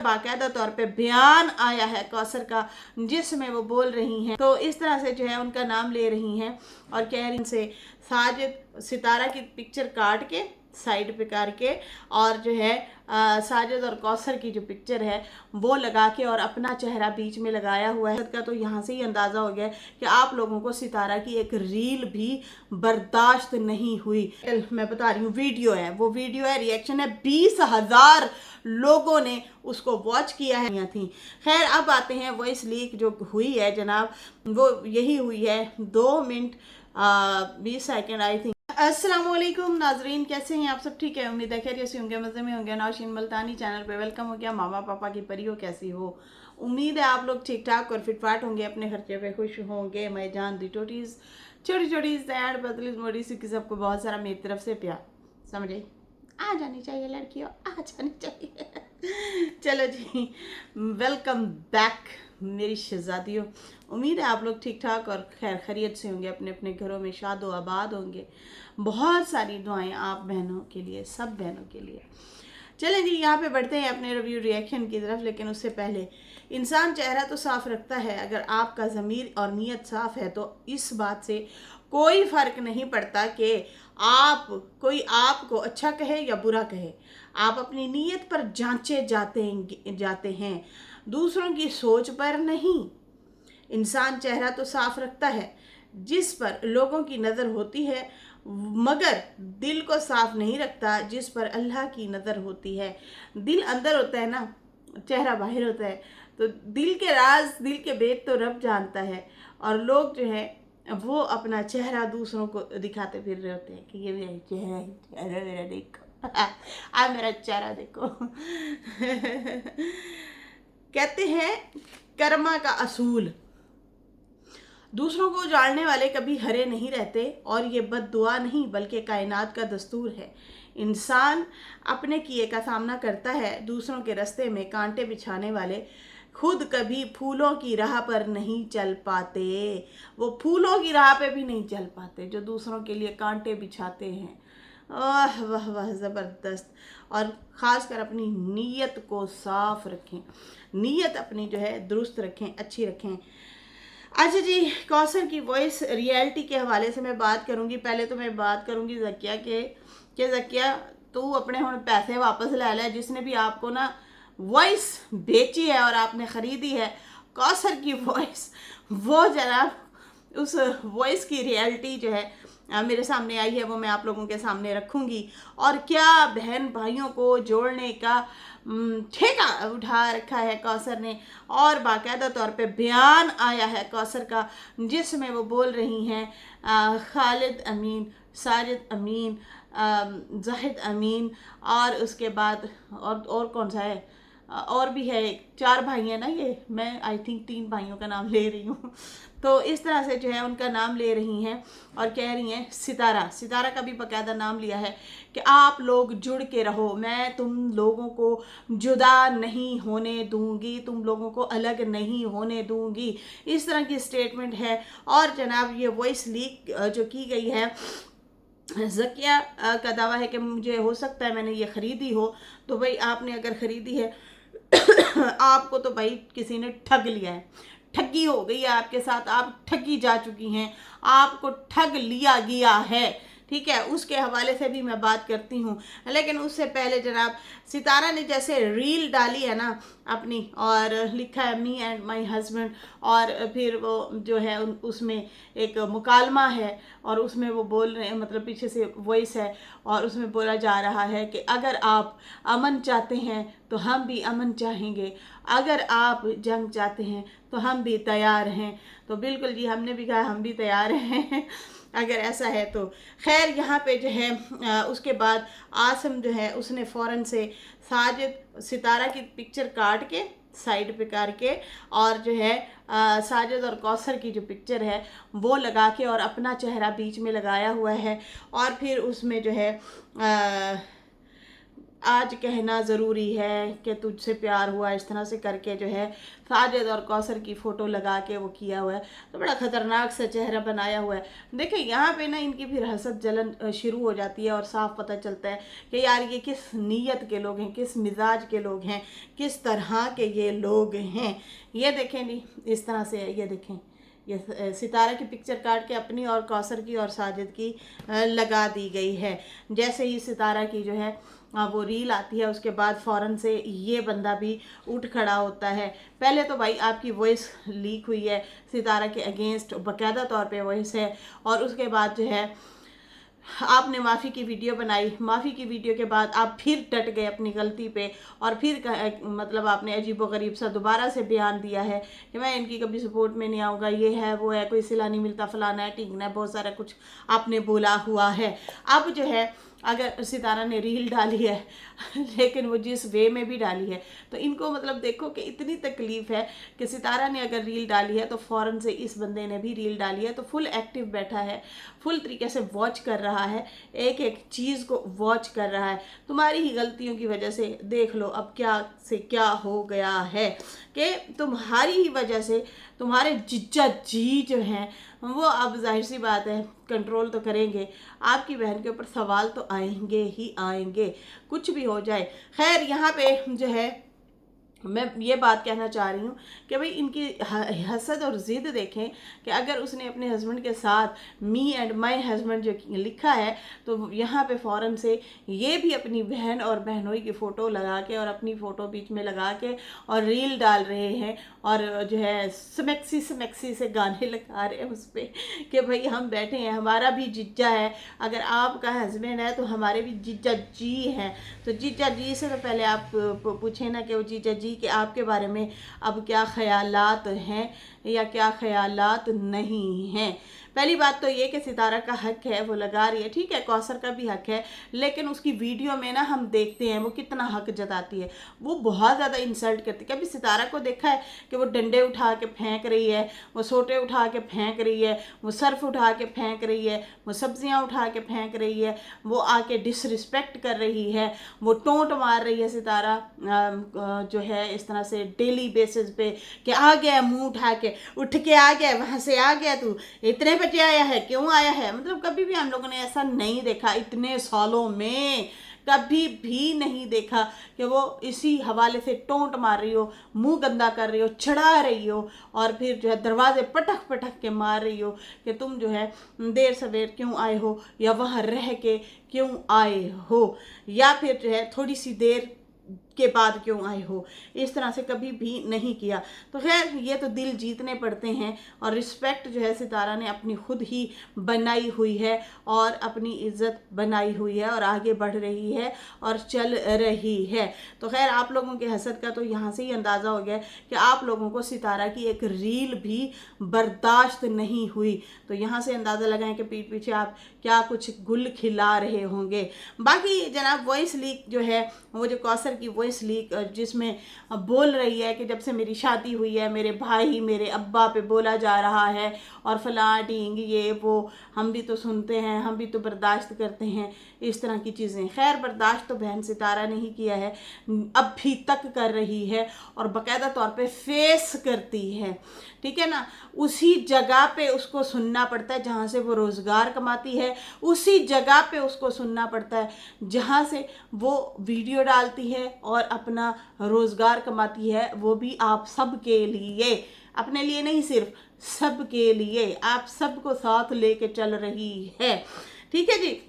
बाकायदा तौर पे बयान आया है कौसर का, जिसमें वो बोल रही हैं, तो इस तरह से जो है उनका नाम ले रही हैं और कह रही से साजिद सितारा की पिक्चर काट के साइड पे करके और जो है साजिद और कौसर की जो पिक्चर है वो लगा के और अपना चेहरा बीच में लगाया हुआ है का, तो यहाँ से ही अंदाज़ा हो गया कि आप लोगों को सितारा की एक रील भी बर्दाश्त नहीं हुई। मैं बता रही हूँ, वीडियो है, वो वीडियो है, रिएक्शन है, 20,000 लोगों ने उसको वॉच किया है थी। खैर अब आते हैं वॉइस लीक जो हुई है जनाब, वो यही हुई है 2 मिनट 20 सेकेंड आई थिंक। अस्सलामुअलैकुम नाजरीन, कैसे हैं आप सब? ठीक है, उम्मीद है खैरियत से होंगे, मज़े में होंगे। नौशीन मुल्तानी चैनल पे वेलकम हो गया। मामा पापा की परी हो, कैसी हो? उम्मीद है आप लोग ठीक ठाक और फिटफाट होंगे, अपने खर्चे पे खुश होंगे। मैं जान दी टोटीज छोटी छोटी सैड पतली मोटी सी, सबको बहुत सारा मेरी तरफ से प्यार, समझे? आ जानी चाहिए लड़कियों, आ जानी चाहिए। चलो जी, वेलकम बैक मेरी शहजादियों। उम्मीद है आप लोग ठीक ठाक और खैर खैरियत से होंगे, अपने अपने घरों में शादो आबाद होंगे। बहुत सारी दुआएं आप बहनों के लिए, सब बहनों के लिए। चलें जी, यहाँ पे बढ़ते हैं अपने रिव्यू रिएक्शन की तरफ, लेकिन उससे पहले इंसान चेहरा तो साफ रखता है। अगर आपका ज़मीर और नीयत साफ है तो इस बात से कोई फ़र्क नहीं पड़ता कि कोई आपको अच्छा कहे या बुरा कहे। आप अपनी नीयत पर जांचे जाते हैं, दूसरों की सोच पर नहीं। इंसान चेहरा तो साफ रखता है जिस पर लोगों की नज़र होती है, मगर दिल को साफ नहीं रखता जिस पर अल्लाह की नज़र होती है। दिल अंदर होता है ना, चेहरा बाहर होता है। तो दिल के राज, दिल के भेद तो रब जानता है, और लोग जो है वो अपना चेहरा दूसरों को दिखाते फिर रहे होते हैं कि ये मेरा चेहरा है, चेहरा मेरा देखो, आप मेरा चेहरा देखो। कहते हैं कर्मा का असूल, दूसरों को उजाड़ने वाले कभी हरे नहीं रहते, और ये बद्दुआ नहीं बल्कि कायनात का दस्तूर है। इंसान अपने किए का सामना करता है। दूसरों के रास्ते में कांटे बिछाने वाले खुद कभी फूलों की राह पर नहीं चल पाते। वो फूलों की राह पे भी नहीं चल पाते जो दूसरों के लिए कांटे बिछाते हैं। वाह वाह वाह, ज़बरदस्त। और ख़ास कर अपनी नीयत को साफ रखें, नीयत अपनी जो है दुरुस्त रखें, अच्छी रखें। अच्छा जी, कौसर की वॉइस रियलिटी के हवाले से मैं बात करूंगी। पहले तो मैं बात करूंगी ज़किया के ज़किया तू अपने हुण पैसे वापस ले ले, जिसने भी आपको ना वॉइस बेची है और आपने ख़रीदी है कौसर की वॉइस, वो जनाब उस वॉइस की रियलिटी जो है मेरे सामने आई है, वो मैं आप लोगों के सामने रखूंगी। और क्या बहन भाइयों को जोड़ने का ठेका उठा रखा है कौसर ने, और बाकायदा तौर पे बयान आया है कौसर का, जिसमें वो बोल रही हैं खालिद अमीन, साजिद अमीन, जाहिद अमीन, और उसके बाद और कौन सा है, और भी है, 4 भाई हैं ना, ये मैं आई थिंक 3 भाइयों का नाम ले रही हूँ। तो इस तरह से जो है उनका नाम ले रही हैं और कह रही हैं सितारा का भी बाकायदा नाम लिया है कि आप लोग जुड़ के रहो, मैं तुम लोगों को जुदा नहीं होने दूंगी, तुम लोगों को अलग नहीं होने दूंगी, इस तरह की स्टेटमेंट है। और जनाब ये वॉइस लीक जो की गई है, ज़किया का दावा है कि मुझे हो सकता है मैंने ये ख़रीदी हो। तो भाई आपने अगर ख़रीदी है आपको तो भाई किसी ने ठग लिया है, ठगी हो गई है आपके साथ, आप ठगी जा चुकी हैं, आपको ठग लिया गया है, ठीक है। उसके हवाले से भी मैं बात करती हूँ, लेकिन उससे पहले जनाब सितारा ने जैसे रील डाली है ना अपनी, और लिखा है मी एंड माय हस्बैंड, और फिर वो जो है उसमें एक मुकालमा है, और उसमें वो बोल रहे हैं, मतलब पीछे से वॉइस है, और उसमें बोला जा रहा है कि अगर आप अमन चाहते हैं तो हम भी अमन चाहेंगे, अगर आप जंग चाहते हैं तो हम भी तैयार हैं। तो बिल्कुल जी, हमने भी कहा हम भी तैयार हैं अगर ऐसा है तो। खैर यहाँ पे जो है उसके बाद आसम जो है उसने फ़ौरन से साजिद सितारा की पिक्चर काट के साइड पे करके और जो है साजिद और कौसर की जो पिक्चर है वो लगा के और अपना चेहरा बीच में लगाया हुआ है, और फिर उसमें जो है आज कहना ज़रूरी है कि तुझसे प्यार हुआ, इस तरह से करके जो है साजिद और कौसर की फ़ोटो लगा के वो किया हुआ है। तो बड़ा ख़तरनाक सा चेहरा बनाया हुआ है। देखिए यहाँ पे ना इनकी फिर हसद जलन शुरू हो जाती है और साफ पता चलता है कि यार ये किस नीयत के लोग हैं, किस मिजाज के लोग हैं, किस तरह के ये लोग हैं। ये देखें जी, इस तरह से है, ये देखें, ये सितारा की पिक्चर काट के अपनी और कौसर की और साजिद की लगा दी गई है। जैसे ही सितारा की जो है वो रील आती है, उसके बाद फ़ौरन से ये बंदा भी उठ खड़ा होता है। पहले तो भाई आपकी वॉइस लीक हुई है, सितारा के अगेंस्ट बाकायदा तौर पे वॉइस है, और उसके बाद जो है आपने माफ़ी की वीडियो बनाई। माफ़ी की वीडियो के बाद आप फिर डट गए अपनी गलती पे, और फिर मतलब आपने अजीबोगरीब सा दोबारा से बयान दिया है कि मैं इनकी कभी सपोर्ट में नहीं आऊँगा, ये है वो है, कोई सिला नहीं मिलता, फलाना है, टीकना है, बहुत सारा कुछ आपने बोला हुआ है। अब जो है अगर सितारा ने रील डाली है लेकिन वो जिस वे में भी डाली है, तो इनको मतलब देखो कि इतनी तकलीफ़ है कि सितारा ने अगर रील डाली है तो फ़ौरन से इस बंदे ने भी रील डाली है। तो फुल एक्टिव बैठा है, फुल तरीके से वॉच कर रहा है, एक एक चीज़ को वॉच कर रहा है। तुम्हारी ही गलतियों की वजह से देख लो अब क्या से क्या हो गया है कि तुम्हारी ही वजह से तुम्हारे जीजा जी जो हैं वो अब जाहिर सी बात है कंट्रोल तो करेंगे। आपकी बहन के ऊपर सवाल तो आएंगे ही आएंगे, कुछ भी हो जाए। खैर यहाँ पे जो है मैं ये बात कहना चाह रही हूँ कि भाई इनकी हसद और ज़िद देखें कि अगर उसने अपने हस्बैंड के साथ मी एंड माय हस्बैंड जो लिखा है, तो यहाँ पे फ़ौरन से ये भी अपनी बहन और बहनोई की फ़ोटो लगा के और अपनी फ़ोटो बीच में लगा के और रील डाल रहे हैं, और जो है स्मैक्सी स्मैक्सी से गाने लगा रहे हैं उस पर कि भाई हम बैठे हैं, हमारा भी जीजा है, अगर आपका हस्बैंड है तो हमारे भी जीजा जी हैं। तो जीजा जी से तो पहले आप पूछें ना कि वो जीजा जी कि आपके बारे में अब क्या ख्यालात हैं या क्या ख्यालात नहीं हैं। पहली बात तो ये कि सितारा का हक है, वो लगा रही है, ठीक है, कौसर का भी हक है, लेकिन उसकी वीडियो में ना हम देखते हैं वो कितना हक जताती है, वो बहुत ज़्यादा इंसल्ट करती है। कभी सितारा को देखा है कि वो डंडे उठा के फेंक रही है, वो सोटे उठा के फेंक रही है, वो सर्फ उठा के फेंक रही है, वो सब्जियां उठा के फेंक रही है, वो आके डिसरिस्पेक्ट कर रही है, वो टोंट मार रही है सितारा जो है इस तरह से डेली बेसिस पे कि आ गया मुंह उठा के, उठ के आ गया, वहाँ से आ गया, तू इतने बजे आया है, क्यों आया है। मतलब कभी भी हम लोगों ने ऐसा नहीं देखा, इतने सालों में कभी भी नहीं देखा कि वो इसी हवाले से टोंट मार रही हो, मुंह गंदा कर रही हो, चढ़ा रही हो, और फिर जो है दरवाजे पटक पटक के मार रही हो कि तुम जो है देर सवेर क्यों आए हो, या वहाँ रह के क्यों आए हो, या फिर जो है थोड़ी सी देर के बाद क्यों आए हो। इस तरह से कभी भी नहीं किया। तो खैर ये तो दिल जीतने पड़ते हैं, और रिस्पेक्ट जो है सितारा ने अपनी खुद ही बनाई हुई है और अपनी इज्जत बनाई हुई है और आगे बढ़ रही है और चल रही है। तो खैर आप लोगों के हसद का तो यहाँ से ही अंदाज़ा हो गया कि आप लोगों को सितारा की एक रील भी बर्दाश्त नहीं हुई। तो यहाँ से अंदाज़ा लगाएं कि पीठ पीछे आप क्या कुछ गुल खिला रहे होंगे। बाकी जनाब वॉइस लीक जो है, वो जो कौसर की वॉइस लीक जिसमें बोल रही है कि जब से मेरी शादी हुई है मेरे भाई मेरे अब्बा पे बोला जा रहा है और फलां ढींग ये वो, हम भी तो सुनते हैं, हम भी तो बर्दाश्त करते हैं, इस तरह की चीज़ें। खैर बर्दाश्त तो बहन सितारा नहीं किया है, अब भी तक कर रही है और बाकायदा तौर पे फेस करती है, ठीक है ना। उसी जगह पे उसको सुनना पड़ता है जहाँ से वो रोज़गार कमाती है, उसी जगह पे उसको सुनना पड़ता है जहाँ से वो वीडियो डालती है और अपना रोज़गार कमाती है, वो भी आप सब के लिए, अपने लिए नहीं, सिर्फ सब के लिए, आप सबको साथ लेके चल रही है, ठीक है जी।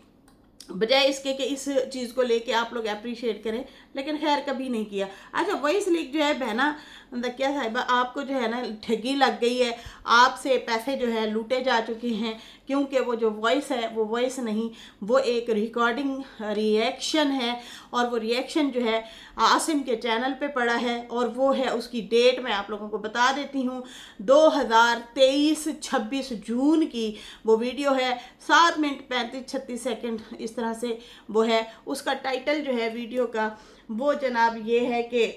बजाय इसके कि इस चीज़ को लेके आप लोग अप्रिशिएट करें, लेकिन खैर कभी नहीं किया। अच्छा वॉइस लीक जो है बहना क्या साहिबा, आपको जो है ना ठगी लग गई है, आपसे पैसे जो है लूटे जा चुके हैं, क्योंकि वो जो वॉइस है वो वॉइस नहीं, वो एक रिकॉर्डिंग रिएक्शन है, और वो रिएक्शन जो है आसिम के चैनल पे पड़ा है, और वो है उसकी डेट मैं आप लोगों को बता देती हूँ, 2023 26 जून की वो वीडियो है, 7 मिनट 35-36 सेकेंड इस तरह से वो है। उसका टाइटल जो है वीडियो का वो जनाब ये है कि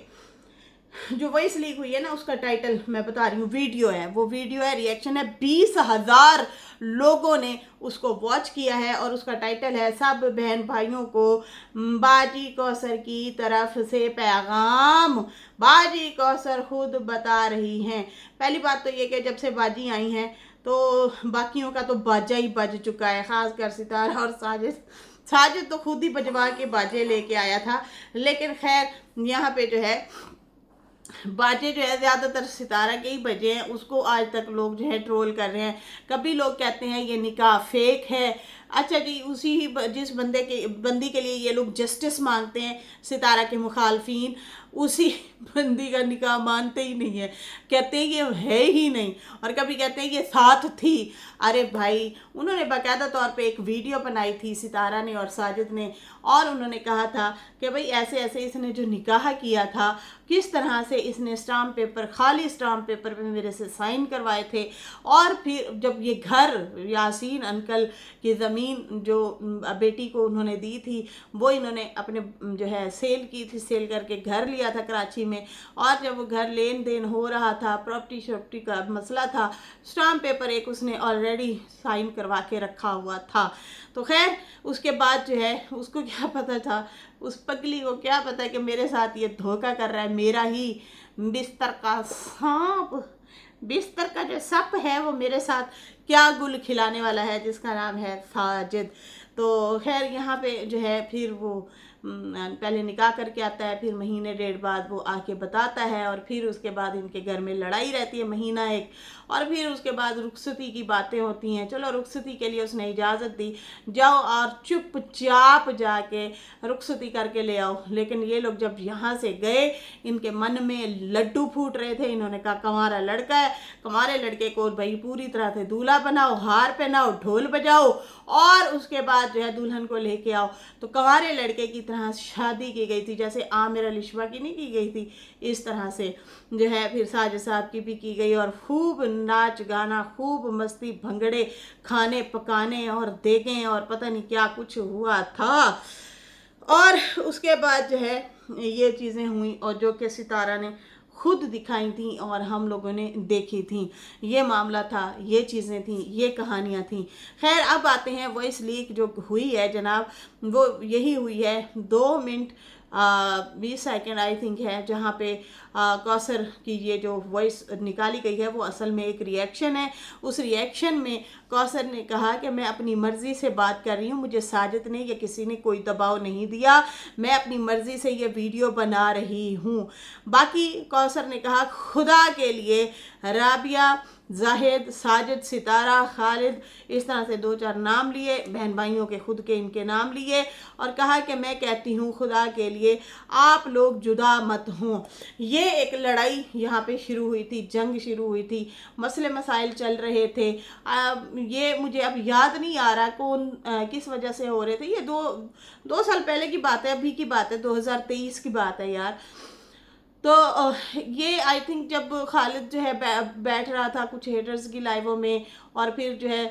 जो वॉइस लीक हुई है ना, उसका टाइटल मैं बता रही हूँ, वीडियो है, वो वीडियो है, रिएक्शन है, 20,000 लोगों ने उसको वॉच किया है और उसका टाइटल है सब बहन भाइयों को बाजी कौसर की तरफ से पैगाम। बाजी कौसर खुद बता रही हैं। पहली बात तो ये कि जब से बाजी आई हैं तो बाकियों का तो बाजा ही बज चुका है, ख़ासकर सितारा और साजिद। साजिद तो खुद ही बजवा के बाजे लेके आया था, लेकिन खैर यहाँ पे जो है बाजे जो है ज़्यादातर सितारा के ही बजे हैं। उसको आज तक लोग जो है ट्रोल कर रहे हैं। कभी लोग कहते हैं ये निकाह फेक है। अच्छा जी, उसी ही जिस बंदी के लिए ये लोग जस्टिस मांगते हैं सितारा के मुखालफिन, उसी बंदी का निकाह मानते ही नहीं है, कहते हैं ये है ही नहीं। और कभी कहते हैं ये साथ थी। अरे भाई, उन्होंने बाकायदा तौर पे एक वीडियो बनाई थी सितारा ने और साजिद ने, और उन्होंने कहा था कि भाई ऐसे ऐसे इसने जो निकाह किया था, किस तरह से इसने स्टाम्प पेपर, खाली स्टाम्प पेपर पे मेरे से साइन करवाए थे, और फिर जब ये घर यासीन अंकल की ज़मीन जो बेटी को उन्होंने दी थी वो इन्होंने अपने जो है सेल की थी, सेल करके घर लिया था कराची में, और जब वो घर लेन देन हो रहा था, प्रॉपर्टी शॉपर्टी का मसला था, स्टाम्प पेपर एक उसने ऑलरेडी साइन करवा के रखा हुआ था। तो खैर उसके बाद जो है उसको क्या पता था, उस पगली को क्या पता कि मेरे साथ ये धोखा कर रहा है, मेरा ही बिस्तर का सांप, बिस्तर का जो सप है वो मेरे साथ क्या गुल खिलाने वाला है, जिसका नाम है साजिद। तो खैर यहाँ पे जो है फिर वो पहले निकाह करके आता है, फिर महीने डेढ़ बाद वो आके बताता है, और फिर उसके बाद इनके घर में लड़ाई रहती है महीना एक, और फिर उसके बाद रुखसती की बातें होती हैं। चलो रुखसती के लिए उसने इजाज़त दी, जाओ और चुपचाप जाके रुखसती करके ले आओ। लेकिन ये लोग जब यहाँ से गए, इनके मन में लड्डू फूट रहे थे। इन्होंने कहा कंवारा लड़का है, कंवारे लड़के को भाई पूरी तरह से दूल्हा बनाओ, हार पहनाओ, ढोल बजाओ, और उसके बाद जो है दुल्हन को लेके आओ। तो कंवारे लड़के की तरह शादी की गई थी, जैसे आमिर अलिशवा की नहीं की गई थी, इस तरह से जो है फिर साजिद साहब की भी की गई, और खूब नाच गाना, खूब मस्ती, भंगड़े, खाने पकाने और देगें और पता नहीं क्या कुछ हुआ था। और उसके बाद जो है ये चीज़ें हुई, और जो कि सितारा ने खुद दिखाई थी और हम लोगों ने देखी थी। ये मामला था, ये चीज़ें थी, ये कहानियाँ थी। खैर अब आते हैं वॉइस लीक जो हुई है जनाब, वो यही हुई है 2 मिनट 20 सेकेंड आई थिंक है, जहाँ पे कौसर की ये जो वॉइस निकाली गई है वो असल में एक रिएक्शन है। उस रिएक्शन में कौसर ने कहा कि मैं अपनी मर्ज़ी से बात कर रही हूँ, मुझे साजिद ने या किसी ने कोई दबाव नहीं दिया, मैं अपनी मर्ज़ी से ये वीडियो बना रही हूँ। बाकी कौसर ने कहा खुदा के लिए राबिया, जाहिद, साजिद, सितारा, खालिद, इस तरह से 2-4 नाम लिए, बहन भाइयों के खुद के इनके नाम लिए, और कहा कि मैं कहती हूँ खुदा के लिए आप लोग जुदा मत हों। ये एक लड़ाई यहाँ पे शुरू हुई थी, जंग शुरू हुई थी, मसले मसाइल चल रहे थे। ये मुझे अब याद नहीं आ रहा कौन किस वजह से हो रहे थे। ये दो साल पहले की बात है, अभी की बात है, 2023 की बात है यार। तो ये आई थिंक जब खालिद जो है बैठ रहा था कुछ हेटर्स की लाइवों में, और फिर जो है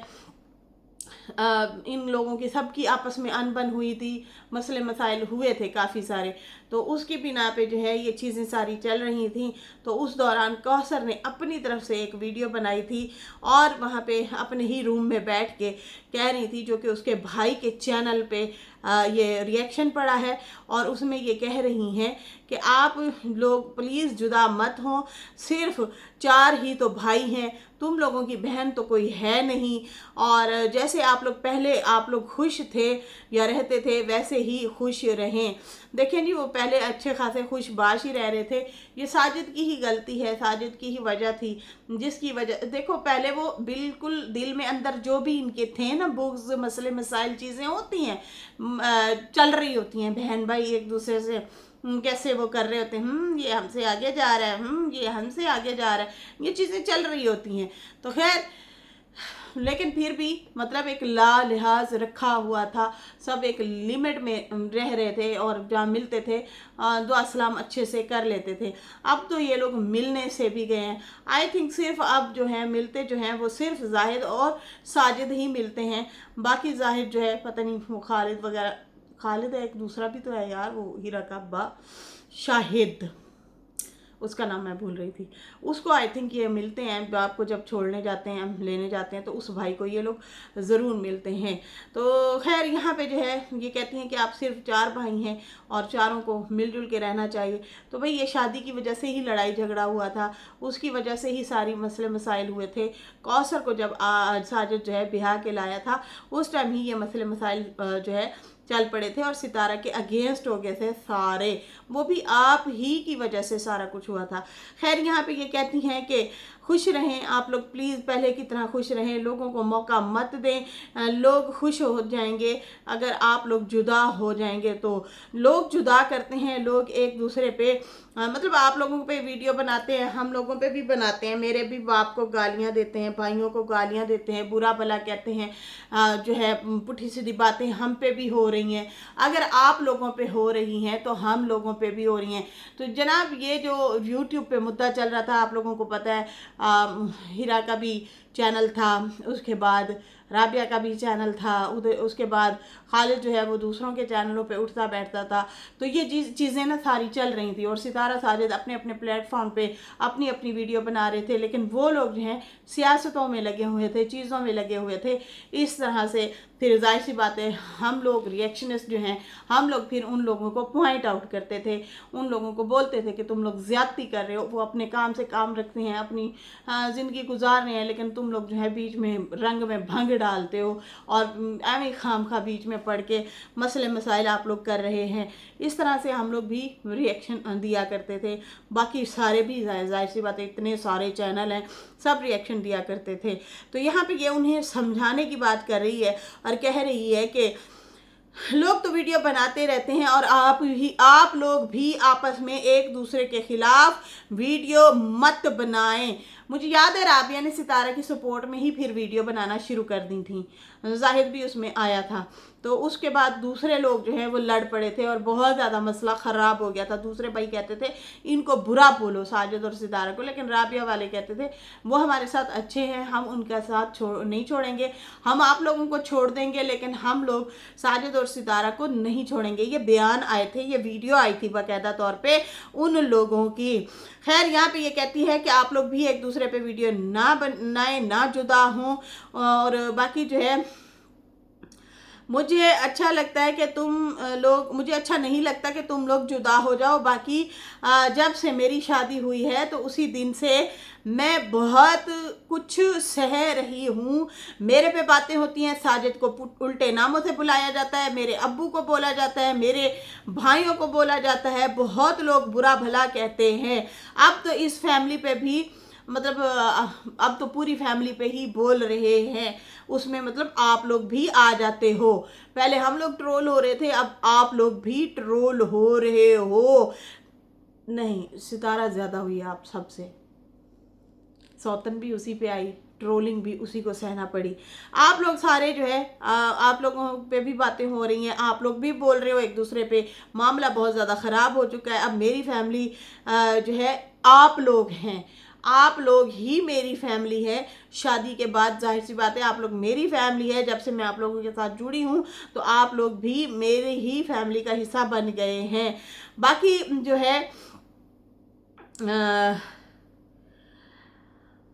इन लोगों की सबकी आपस में अनबन हुई थी, मसले मसाइल हुए थे काफ़ी सारे, तो उसकी बिना पे जो है ये चीज़ें सारी चल रही थी। तो उस दौरान कौसर ने अपनी तरफ से एक वीडियो बनाई थी, और वहाँ पे अपने ही रूम में बैठ के कह रही थी, जो कि उसके भाई के चैनल पे ये रिएक्शन पड़ा है, और उसमें ये कह रही हैं कि आप लोग प्लीज़ जुदा मत हों, सिर्फ 4 ही तो भाई हैं, तुम लोगों की बहन तो कोई है नहीं, और जैसे आप लोग पहले आप लोग खुश थे या रहते थे वैसे ही खुश रहें। देखें जी, वो पहले अच्छे खासे खुशबाश ही रह रहे थे। ये साजिद की ही गलती है, साजिद की ही वजह थी, जिसकी वजह देखो पहले वो बिल्कुल दिल में अंदर जो भी इनके थे ना बुग्ज, मसले मसाइल, चीज़ें होती हैं चल रही होती हैं, बहन भाई एक दूसरे से कैसे वो कर रहे होते हैं, ये हमसे आगे जा रहा है, ये हमसे आगे जा रहा है, ये चीज़ें चल रही होती हैं। तो खैर लेकिन फिर भी मतलब एक लिहाज रखा हुआ था, सब एक लिमिट में रह रहे थे, और जहाँ मिलते थे दुआ सलाम अच्छे से कर लेते थे। अब तो ये लोग मिलने से भी गए हैं। आई थिंक सिर्फ अब जो है मिलते जो हैं वो सिर्फ जाहिद और साजिद ही मिलते हैं। बाकी जाहिद जो है पता नहीं वो खालिद वगैरह, खालिद है एक दूसरा भी तो है यार, वो हीरा का अब्बा शाहिद, उसका नाम मैं भूल रही थी, उसको आई थिंक ये मिलते हैं, बाप को जब छोड़ने जाते हैं, लेने जाते हैं, तो उस भाई को ये लोग ज़रूर मिलते हैं। तो खैर यहाँ पे जो है ये कहती हैं कि आप सिर्फ 4 भाई हैं और चारों को मिलजुल के रहना चाहिए। तो भाई ये शादी की वजह से ही लड़ाई झगड़ा हुआ था, उसकी वजह से ही सारी मसले मसाइल हुए थे। कौसर को जब साजिद जो है ब्याह के लाया था, उस टाइम ही ये मसले मसाइल जो है चल पड़े थे और सितारा के अगेंस्ट हो गए थे सारे, वो भी आप ही की वजह से सारा कुछ हुआ था। खैर यहाँ पे ये कहती हैं कि खुश रहें आप लोग, प्लीज़ पहले की तरह खुश रहें, लोगों को मौका मत दें, लोग खुश हो जाएंगे अगर आप लोग जुदा हो जाएंगे। तो लोग जुदा करते हैं, लोग एक दूसरे पे मतलब आप लोगों पे वीडियो बनाते हैं, हम लोगों पे भी बनाते हैं, मेरे भी बाप को गालियां देते हैं, भाइयों को गालियां देते हैं, बुरा भला कहते हैं, जो है पुठी सीधी बातें हम पे भी हो रही हैं। अगर आप लोगों पे हो रही हैं तो हम लोगों पे भी हो रही हैं। तो जनाब ये जो यूट्यूब पे मुद्दा चल रहा था, आप लोगों को पता है, हीरा का भी चैनल था, उसके बाद राबिया का भी चैनल था, उधर उसके बाद खालिद जो है वो दूसरों के चैनलों पे उठता बैठता था। तो ये चीज़ें ना सारी चल रही थी और सितारा साजिद अपने अपने प्लेटफॉर्म पे अपनी अपनी वीडियो बना रहे थे, लेकिन वो लोग जो हैं सियासतों में लगे हुए थे, चीज़ों में लगे हुए थे। इस तरह से फिर जाहिर सी बात है हम लोग रिएक्शनिस्ट जो हैं, हम लोग फिर उन लोगों को पॉइंट आउट करते थे, उन लोगों को बोलते थे कि तुम लोग ज़्यादती कर रहे हो, वो अपने काम से काम रखते हैं, अपनी ज़िंदगी गुजार रहे हैं, लेकिन तुम लोग जो है बीच में रंग में भंग डालते हो और एवं खाम खा बीच में पड़ के मसले मसाइल आप लोग कर रहे हैं। इस तरह से हम लोग भी रिएक्शन दिया करते थे, बाकी सारे भी जाहिर सी बात है इतने सारे चैनल हैं, सब रिएक्शन दिया करते थे। तो यहाँ पे ये उन्हें समझाने की बात कर रही है और कह रही है कि लोग तो वीडियो बनाते रहते हैं और आप लोग भी आपस में एक दूसरे के खिलाफ वीडियो मत बनाएं। मुझे याद है राबिया ने सितारा की सपोर्ट में ही फिर वीडियो बनाना शुरू कर दी थी, जाहिद भी उसमें आया था। तो उसके बाद दूसरे लोग जो हैं वो लड़ पड़े थे और बहुत ज़्यादा मसला ख़राब हो गया था। दूसरे भाई कहते थे इनको बुरा बोलो साजिद और सितारा को, लेकिन राबिया वाले कहते थे वो हमारे साथ अच्छे हैं, हम उनका साथ नहीं छोड़ेंगे, हम आप लोगों को छोड़ देंगे लेकिन हम लोग साजिद और सितारा को नहीं छोड़ेंगे। ये बयान आए थे, ये वीडियो आई थी बाकायदा तौर पे उन लोगों की। खैर यहाँ पे ये कहती है कि आप लोग भी एक दूसरे पे वीडियो ना बनाएं, ना जुदा हों, और बाकी जो है मुझे अच्छा लगता है कि मुझे अच्छा नहीं लगता कि तुम लोग जुदा हो जाओ। बाकी जब से मेरी शादी हुई है तो उसी दिन से मैं बहुत कुछ सह रही हूँ। मेरे पे बातें होती हैं, साजिद को उल्टे नामों से बुलाया जाता है, मेरे अब्बू को बोला जाता है, मेरे भाइयों को बोला जाता है, बहुत लोग बुरा भला कहते हैं। अब तो इस फैमिली पे भी मतलब अब तो पूरी फैमिली पे ही बोल रहे हैं, उसमें मतलब आप लोग भी आ जाते हो। पहले हम लोग ट्रोल हो रहे थे, अब आप लोग भी ट्रोल हो रहे हो। नहीं, सितारा ज़्यादा हुई आप सबसे, सौतन भी उसी पे आई, ट्रोलिंग भी उसी को सहना पड़ी। आप लोग सारे जो है आप लोगों पे भी बातें हो रही हैं, आप लोग भी बोल रहे हो एक दूसरे पे, मामला बहुत ज़्यादा ख़राब हो चुका है। अब मेरी फैमिली जो है आप लोग हैं, आप लोग ही मेरी फैमिली है। शादी के बाद जाहिर सी बात है आप लोग मेरी फैमिली है, जब से मैं आप लोगों के साथ जुड़ी हूँ तो आप लोग भी मेरे ही फैमिली का हिस्सा बन गए हैं। बाकी जो है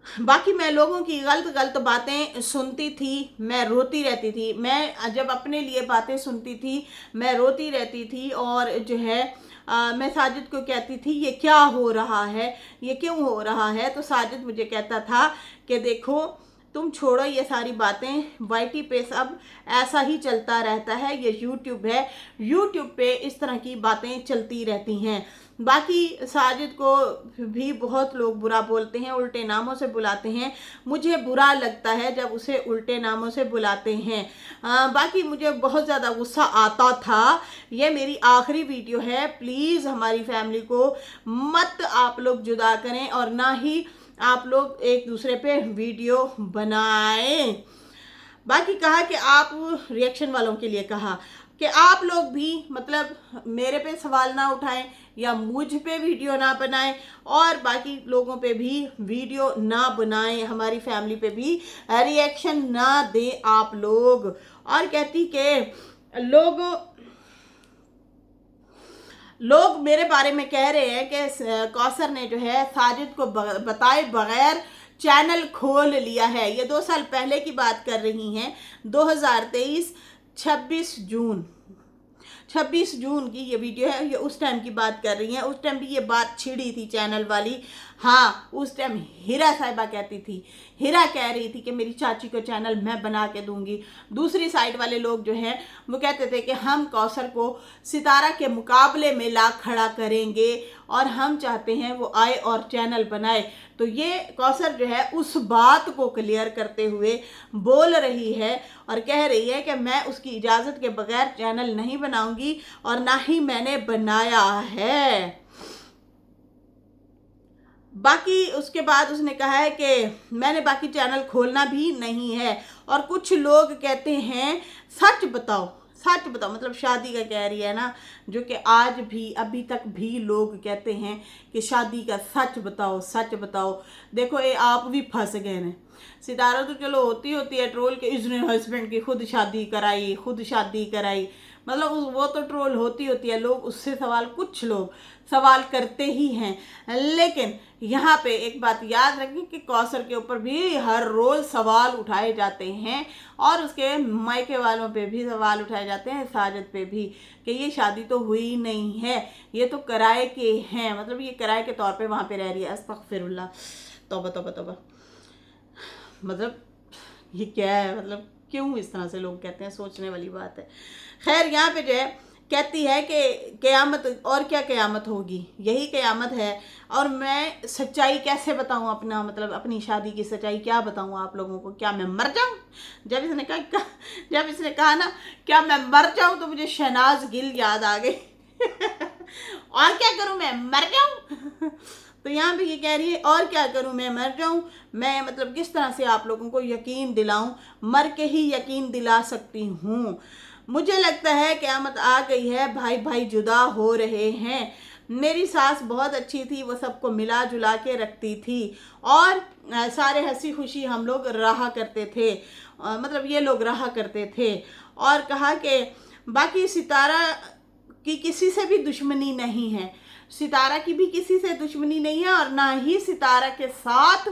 बाकी मैं लोगों की गलत बातें सुनती थी, मैं रोती रहती थी। मैं जब अपने लिए बातें सुनती थी मैं रोती रहती थी और जो है मैं साजिद को कहती थी ये क्या हो रहा है, ये क्यों हो रहा है। तो साजिद मुझे कहता था कि देखो तुम छोड़ो ये सारी बातें, वाईटी पे सब ऐसा ही चलता रहता है, ये यूट्यूब है, यूट्यूब पे इस तरह की बातें चलती रहती हैं। बाकी साजिद को भी बहुत लोग बुरा बोलते हैं, उल्टे नामों से बुलाते हैं, मुझे बुरा लगता है जब उसे उल्टे नामों से बुलाते हैं। बाकी मुझे बहुत ज़्यादा गुस्सा आता था। ये मेरी आखिरी वीडियो है, प्लीज़ हमारी फैमिली को मत आप लोग जुदा करें और ना ही आप लोग एक दूसरे पे वीडियो बनाएं। बाकी कहा कि आप रिएक्शन वालों के लिए कहा कि आप लोग भी मतलब मेरे पे सवाल ना उठाएं या मुझ पे वीडियो ना बनाएं और बाकी लोगों पे भी वीडियो ना बनाएं, हमारी फैमिली पे भी रिएक्शन ना दें आप लोग। और कहती कि लोग मेरे बारे में कह रहे हैं कि कौसर ने जो है साजिद को बताए बगैर चैनल खोल लिया है। ये 2 साल पहले की बात कर रही हैं, 2023 26 जून की ये वीडियो है। ये उस टाइम की बात कर रही हैं, उस टाइम भी ये बात छिड़ी थी चैनल वाली। हाँ, उस टाइम हीरा साहिबा कहती थी, हीरा कह रही थी कि मेरी चाची को चैनल मैं बना के दूंगी। दूसरी साइड वाले लोग जो हैं वो कहते थे कि हम कौसर को सितारा के मुकाबले में ला खड़ा करेंगे और हम चाहते हैं वो आए और चैनल बनाए। तो ये कौसर जो है उस बात को क्लियर करते हुए बोल रही है और कह रही है कि मैं उसकी इजाज़त के बगैर चैनल नहीं बनाऊंगी और ना ही मैंने बनाया है। बाकी उसके बाद उसने कहा है कि मैंने बाकी चैनल खोलना भी नहीं है। और कुछ लोग कहते हैं सच बताओ, सच बताओ, मतलब शादी का कह रही है ना, जो कि आज भी अभी तक भी लोग कहते हैं कि शादी का सच बताओ, सच बताओ। देखो ये आप भी फंस गए हैं। सितारा तो चलो होती है ट्रोल के इसने हस्बैंड की खुद शादी कराई, खुद शादी कराई, मतलब वो तो ट्रोल होती है। लोग उससे सवाल, कुछ लोग सवाल करते ही हैं। लेकिन यहाँ पे एक बात याद रखें कि कौसर के ऊपर भी हर रोज़ सवाल उठाए जाते हैं और उसके मायके वालों पे भी सवाल उठाए जाते हैं, साजिद पे भी, कि ये शादी तो हुई नहीं है, ये तो किराए के हैं, मतलब ये किराए के तौर पे वहाँ पे रह रही है। अस्तगफिरुल्लाह, तौबा तौबा तौबा। मतलब ये क्या है, मतलब क्यों इस तरह से लोग कहते हैं, सोचने वाली बात है। खैर यहाँ पे जो है कहती है कि क़यामत, और क्या क़यामत होगी, यही क़यामत है। और मैं सच्चाई कैसे बताऊँ अपना, मतलब अपनी शादी की सच्चाई क्या बताऊँ आप लोगों को? क्या मैं मर जाऊँ? जब इसने कहा ना क्या मैं मर जाऊँ तो मुझे शहनाज गिल याद आ गई। और क्या करूँ मैं, मर जाऊँ? तो यहाँ पे ये कह रही है और क्या करूँ मैं, मर जाऊँ? मैं मतलब किस तरह से आप लोगों को यकीन दिलाऊं? मर के ही यकीन दिला सकती हूँ। मुझे लगता है क़यामत आ गई है, भाई भाई जुदा हो रहे हैं। मेरी सास बहुत अच्छी थी, वो सबको मिला जुला के रखती थी और सारे हंसी खुशी हम लोग रहा करते थे, मतलब ये लोग रहा करते थे। और कहा कि बाकी सितारा की किसी से भी दुश्मनी नहीं है, सितारा की भी किसी से दुश्मनी नहीं है और ना ही सितारा के साथ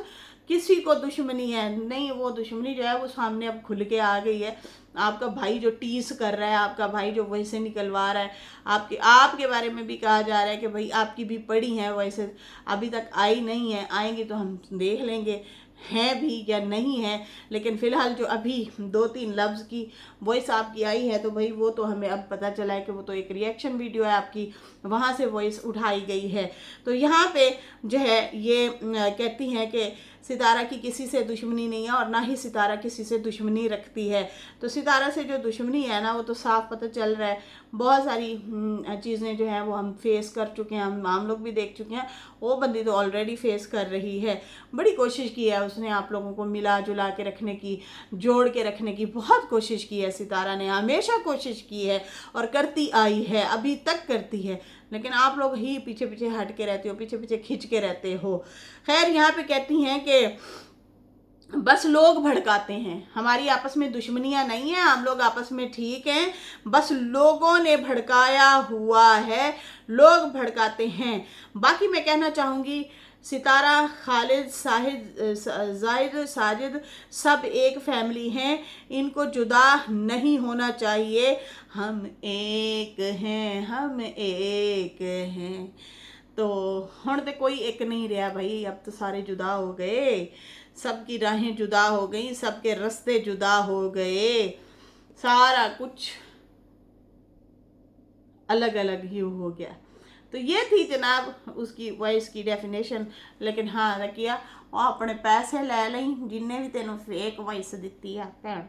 किसी को दुश्मनी है। नहीं, वो दुश्मनी जो है वो सामने अब खुल के आ गई है। आपका भाई जो टीस कर रहा है, आपका भाई जो वैसे निकलवा रहा है, आपके बारे में भी कहा जा रहा है कि भाई आपकी भी पड़ी हैं वैसे, अभी तक आई नहीं है, आएंगी तो हम देख लेंगे हैं भी या नहीं है। लेकिन फ़िलहाल जो अभी 2-3 लफ्ज़ की वॉइस आपकी आई है तो भाई वो तो हमें अब पता चला है कि वो तो एक रिएक्शन वीडियो है आपकी, वहाँ से वॉइस उठाई गई है। तो यहाँ पे जो है ये कहती हैं कि सितारा की किसी से दुश्मनी नहीं है और ना ही सितारा किसी से दुश्मनी रखती है। तो सितारा से जो दुश्मनी है ना वो तो साफ पता चल रहा है। बहुत सारी चीज़ें जो हैं वो हम फेस कर चुके हैं, हम लोग भी देख चुके हैं। वो बंदी तो ऑलरेडी फेस कर रही है। बड़ी कोशिश की है उसने आप लोगों को मिला जुला के रखने की, जोड़ के रखने की बहुत कोशिश की है। सितारा ने हमेशा कोशिश की है और करती आई है, अभी तक करती है, लेकिन आप लोग ही पीछे पीछे हट के रहते हो, पीछे पीछे खिंच के रहते हो। खैर यहाँ पे कहती हैं कि बस लोग भड़काते हैं, हमारी आपस में दुश्मनियां नहीं है, हम लोग आपस में ठीक हैं, बस लोगों ने भड़काया हुआ है, लोग भड़काते हैं। बाकी मैं कहना चाहूँगी सितारा, खालिद, जाहिद, साजिद सब एक फैमिली हैं, इनको जुदा नहीं होना चाहिए। हम एक हैं, हम एक हैं। तो हुण तो कोई एक नहीं रहा भाई, अब तो सारे जुदा हो गए, सबकी राहें जुदा हो गई, सबके रास्ते जुदा हो गए, सारा कुछ अलग अलग ही हो गया। तो ये थी जनाब उसकी वॉइस की डेफिनेशन। लेकिन हाँ रखिया और अपने पैसे ले लें जिन्हें भी तेनों फेक वॉइस दी है भैन।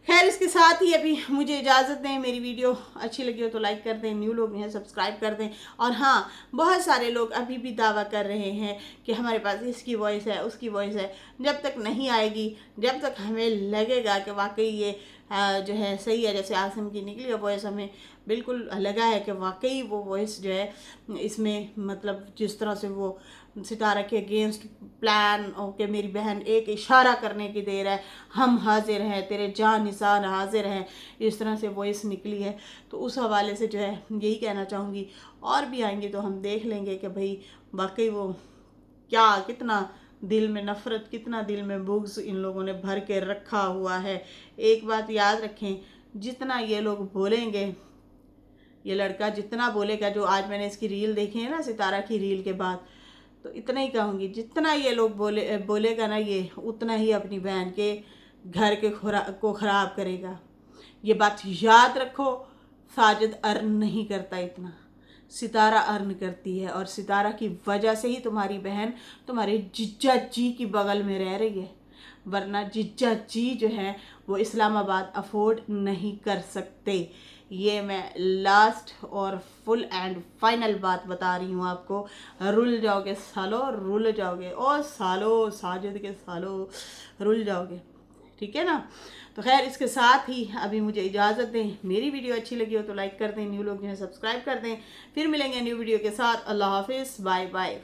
खैर इसके साथ ही अभी मुझे इजाज़त दें। मेरी वीडियो अच्छी लगी हो तो लाइक कर दें, न्यू लोग हैं सब्सक्राइब कर दें। और हाँ, बहुत सारे लोग अभी भी दावा कर रहे हैं कि हमारे पास इसकी वॉइस है, उसकी वॉइस है। जब तक नहीं आएगी, जब तक हमें लगेगा कि वाकई ये जो है सही है। जैसे आसिम की निकली है वॉइस, हमें बिल्कुल लगा है कि वाकई वो वॉइस जो है इसमें मतलब जिस तरह से वो सितारा के अगेंस्ट प्लान ओके मेरी बहन एक इशारा करने की देर है, हम हाजिर हैं, तेरे जान निसार हाजिर हैं, इस तरह से वॉइस निकली है। तो उस हवाले से जो है यही कहना चाहूँगी। और भी आएंगे तो हम देख लेंगे कि भाई वाकई वो क्या, कितना दिल में नफ़रत, कितना दिल में बुग़्ज़ इन लोगों ने भर के रखा हुआ है। एक बात याद रखें, जितना ये लोग बोलेंगे, ये लड़का जितना बोलेगा, जो आज मैंने इसकी रील देखी है ना सितारा की रील के बाद, तो इतना ही कहूँगी, जितना ये लोग बोलेगा ना ये उतना ही अपनी बहन के घर के को ख़राब करेगा। ये बात याद रखो, साजिद अर्न नहीं करता इतना, सितारा अर्न करती है, और सितारा की वजह से ही तुम्हारी बहन तुम्हारे जिज्जा जी की बगल में रह रही है, वरना जिज्जा जी जो है वो इस्लामाबाद अफोर्ड नहीं कर सकते। ये मैं लास्ट और फुल एंड फाइनल बात बता रही हूँ आपको। रुल जाओगे सालो, रुल जाओगे, और सालो साजिद के सालो रुल जाओगे, ठीक है ना। तो खैर इसके साथ ही अभी मुझे इजाज़त दें। मेरी वीडियो अच्छी लगी हो तो लाइक कर दें, न्यू लोग जो है सब्सक्राइब कर दें। फिर मिलेंगे न्यू वीडियो के साथ। अल्लाह हाफिज़, बाय बाय।